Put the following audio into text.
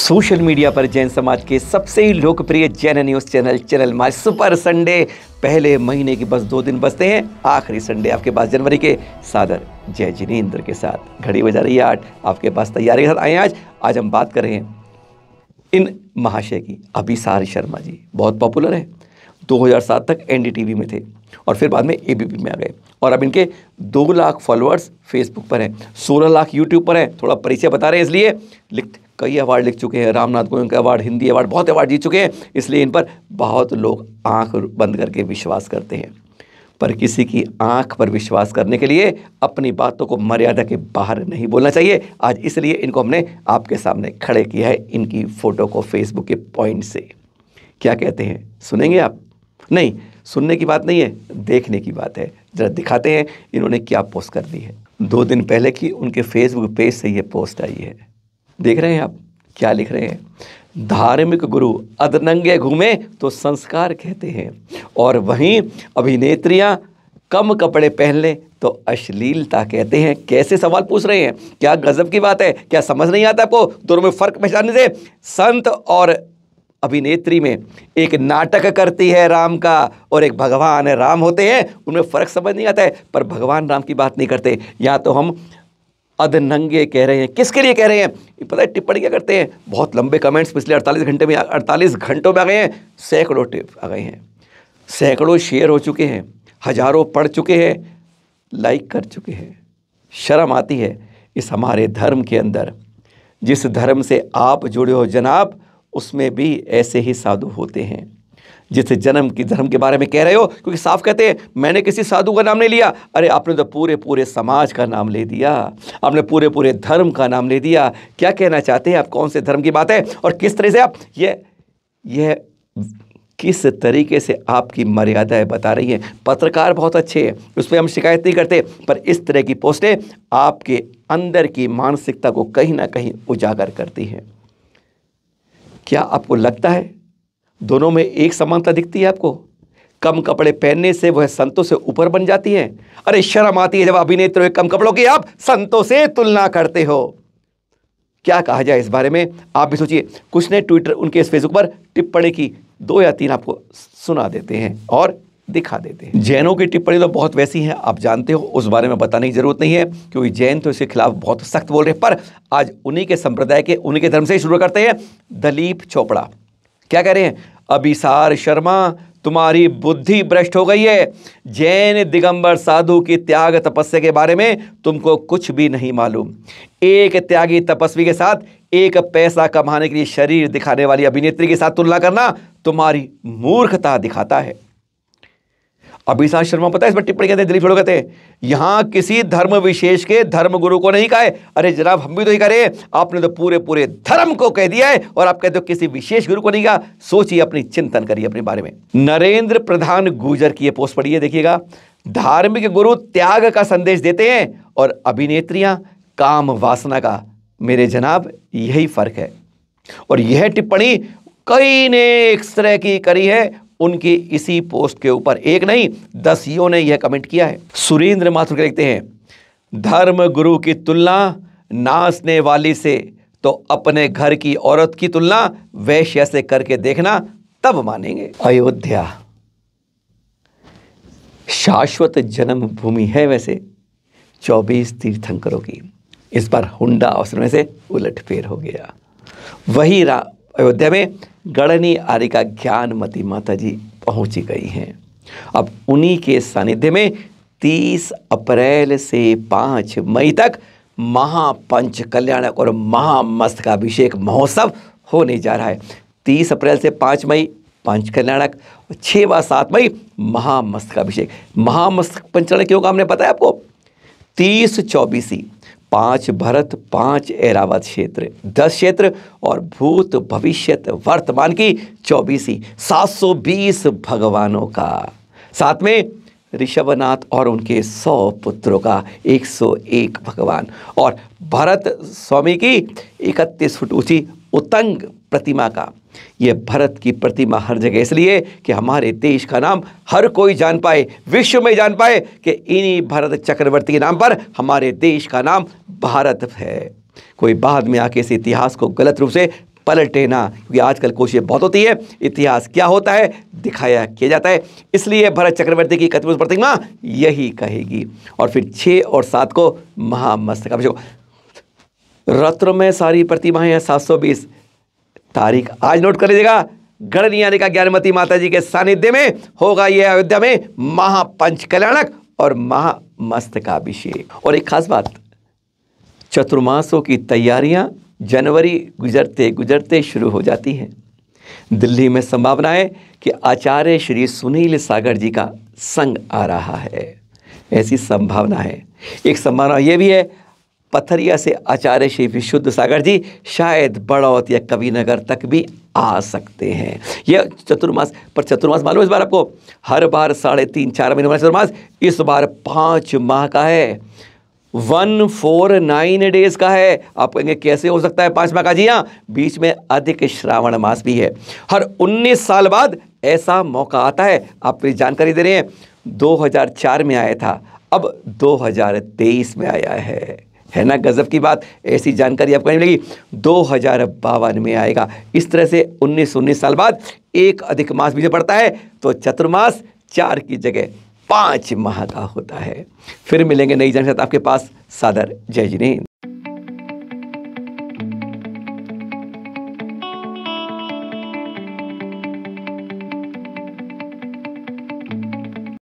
Social media पर जैन समाज के सबसे लोकप्रिय Jain news channel my super Sunday. पहले महीने की बस 2 दिन बचते हैं, आखिरी संडे आपके पास जनवरी के सादर जय जिनेंद्र के साथ। घड़ी बजा रही है 8, आपके पास तैयारी के साथ आए हैं। आज हम बात कर रहे हैं इन महाशय की। अभिसार शर्मा जी बहुत पॉपुलर है, 2007 तक एनडीटीवी में थे और फिर बाद में एबीपी में आ गए और अब इनके 2 लाख फॉलोअर्स फेसबुक पर हैं, 16 लाख यूट्यूब पर हैं। थोड़ा परिचय बता रहे हैं इसलिए कई अवार्ड लिख चुके हैं, रामनाथ गोविंद का अवार्ड, हिंदी अवार्ड, बहुत अवार्ड जीत चुके हैं, इसलिए इन पर बहुत लोग आंख बंद करके विश्वास करते हैं। पर किसी की आंख पर विश्वास करने के लिए अपनी बातों को मर्यादा के बाहर नहीं बोलना चाहिए। आज इसलिए इनको हमने आपके सामने खड़े किया है, इनकी फ़ोटो को फेसबुक के पॉइंट से। क्या कहते हैं सुनेंगे आप? नहीं, सुनने की बात नहीं है, देखने की बात है। जरा दिखाते हैं इन्होंने क्या पोस्ट कर दी है। 2 दिन पहले की उनके फेसबुक पेज से ये पोस्ट आई है, देख रहे हैं आप क्या लिख रहे हैं? धार्मिक गुरु अधनंगे घूमे तो संस्कार कहते हैं, और वहीं अभिनेत्रियां कम कपड़े पहन ले तो अश्लीलता कहते हैं। कैसे सवाल पूछ रहे हैं, क्या गजब की बात है, क्या समझ नहीं आता आपको? दोनों में फ़र्क पहचानने से। संत और अभिनेत्री में एक नाटक करती है राम का और एक भगवान राम होते हैं, उनमें फ़र्क समझ नहीं आता है। पर भगवान राम की बात नहीं करते, या तो हम अधनंगे कह रहे हैं। किसके लिए कह रहे हैं पता है? टिप्पणी क्या करते हैं? बहुत लंबे कमेंट्स पिछले 48 घंटों में आ गए हैं, सैकड़ों टिप आ गए हैं, सैकड़ों शेयर हो चुके हैं, हजारों पढ़ चुके हैं, लाइक कर चुके हैं। शर्म आती है इस हमारे धर्म के अंदर। जिस धर्म से आप जुड़े हो जनाब, उसमें भी ऐसे ही साधु होते हैं। जिस धर्म के बारे में कह रहे हो, क्योंकि साफ कहते हैं मैंने किसी साधु का नाम नहीं लिया। अरे आपने तो पूरे समाज का नाम ले दिया, आपने पूरे धर्म का नाम ले दिया। क्या कहना चाहते हैं आप? कौन से धर्म की बात है और किस तरह से आप ये किस तरीके से आपकी मर्यादाएं बता रही हैं? पत्रकार बहुत अच्छे हैं, उस पर हम शिकायत नहीं करते, पर इस तरह की पोस्टें आपके अंदर की मानसिकता को कहीं ना कहीं उजागर करती हैं। क्या आपको लगता है दोनों में एक समानता दिखती है आपको? कम कपड़े पहनने से वह संतों से ऊपर बन जाती है। अरे शर्म आती है जब अभिनेत्री कम कपड़ों की आप संतों से तुलना करते हो। क्या कहा जाए इस बारे में, आप भी सोचिए। कुछ ने ट्विटर उनके इस फेसबुक पर टिप्पणी की, 2 या 3 आपको सुना देते हैं और दिखा देते हैं। जैनों की टिप्पणी तो बहुत वैसी है, आप जानते हो, उस बारे में बताने की जरूरत नहीं है, क्योंकि जैन तो इसके खिलाफ बहुत सख्त बोल रहे हैं। पर आज उन्हीं के संप्रदाय के, उन्हीं के धर्म से ही शुरू करते हैं। दलीप चोपड़ा क्या कह रहे हैं? अभिसार शर्मा तुम्हारी बुद्धि भ्रष्ट हो गई है। जैन दिगंबर साधु की त्याग तपस्या के बारे में तुमको कुछ भी नहीं मालूम। एक त्यागी तपस्वी के साथ एक पैसा कमाने के लिए शरीर दिखाने वाली अभिनेत्री के साथ तुलना करना तुम्हारी मूर्खता दिखाता है। अभिसार शर्मा पता है इस पर टिप्पणी कहते हैं, दिलीप कहते हैं यहां किसी धर्म विशेष के धर्म गुरु को नहीं कहा है। अरे जनाब हम भी तो ही कह रहे हैं, आपने तो पूरे धर्म को कह दिया है और आप कहते हो किसी विशेष गुरु को नहीं कहा। सोचिए, अपनी चिंतन करिए अपने बारे में। नरेंद्र प्रधान गुर्जर की ये पोस्ट पढ़िए, देखिएगा। धार्मिक गुरु त्याग का संदेश देते हैं और अभिनेत्रियां काम वासना का। मेरे जनाब यही फर्क है। और यह टिप्पणी कई ने इस तरह की करी है उनकी इसी पोस्ट के ऊपर। एक नहीं 10 ने यह कमेंट किया है। सुरेंद्र माथुर लिखते हैं, धर्म गुरु की तुलना नाचने वाली से तो अपने घर की औरत की तुलना वैश्य से करके देखना, तब मानेंगे। अयोध्या शाश्वत जन्म भूमि है वैसे 24 तीर्थंकरों की। इस बार हुंडा आश्रम से उलटफेर हो गया। वही अयोध्या में गढ़नी आर्य का ज्ञानमती माता जी पहुंची गई हैं। अब उन्हीं के सानिध्य में 30 अप्रैल से 5 मई तक महापंच कल्याणक और महामस्तकाभिषेक महोत्सव होने जा रहा है। 30 अप्रैल से 5 मई पंच कल्याणक, 6 व 7 मई महामस्तकाभिषेक। महामस्तक पंचकल्याण क्यों का हमने पता है आपको? 30 24, 5 भरत, 5 ऐरावत क्षेत्र, 10 क्षेत्र और भूत भविष्यत वर्तमान की 24, 720 भगवानों का। साथ में ऋषभनाथ और उनके 100 पुत्रों का 101 भगवान, और भरत स्वामी की 31 फुट ऊंची उत्तंग प्रतिमा का। ये भरत की प्रतिमा हर जगह इसलिए कि हमारे देश का नाम हर कोई जान पाए, विश्व में जान पाए कि इन्हीं भरत चक्रवर्ती के नाम पर हमारे देश का नाम भारत है। कोई बाद में आके इस इतिहास को गलत रूप से पलटे ना, क्योंकि आजकल कोशिश बहुत होती है इतिहास क्या होता है दिखाया किया जाता है। इसलिए भरत चक्रवर्ती की कथपुरुष प्रतिमा यही कहेगी। और फिर 6 और 7 को महामस्तकाभिषेक। रत्न में सारी प्रतिमाएं हैं 720। तारीख आज नोट कर लीजिएगा, गणनी यानी का ज्ञानमती माता जी के सानिध्य में होगा यह अयोध्या में महापंच कल्याणक और महामस्तकाभिषेक। और एक खास बात, चतुर्मासों की तैयारियां जनवरी गुजरते गुजरते शुरू हो जाती हैं। दिल्ली में संभावना है कि आचार्य श्री सुनील सागर जी का संग आ रहा है, ऐसी संभावना है। एक संभावना यह भी है पथरिया से आचार्य श्री विशुद्ध सागर जी शायद बड़ौत या कविनगर तक भी आ सकते हैं। यह चतुर्मास, पर चतुर्मास मालूम इस बार आपको, हर बार 3.5-4 महीने वाला चतुर्मास, इस बार 5 माह का है, 149 डेज का है। आप कहेंगे कैसे हो सकता है 5 माह का? जी हाँ, बीच में अधिक श्रावण मास भी है। हर 19 साल बाद ऐसा मौका आता है। आपको जानकारी दे रहे हैं, 2004 में आया था, अब 2023 में आया है ना गजब की बात। ऐसी जानकारी आपको नहीं मिलेगी, 2052 में आएगा। इस तरह से 19 साल बाद एक अधिक मास भी पड़ता है, तो चतुर्मास 4 की जगह 5 माह का होता है। फिर मिलेंगे नई जानकारी आपके पास। सादर जय जिनेंद्र।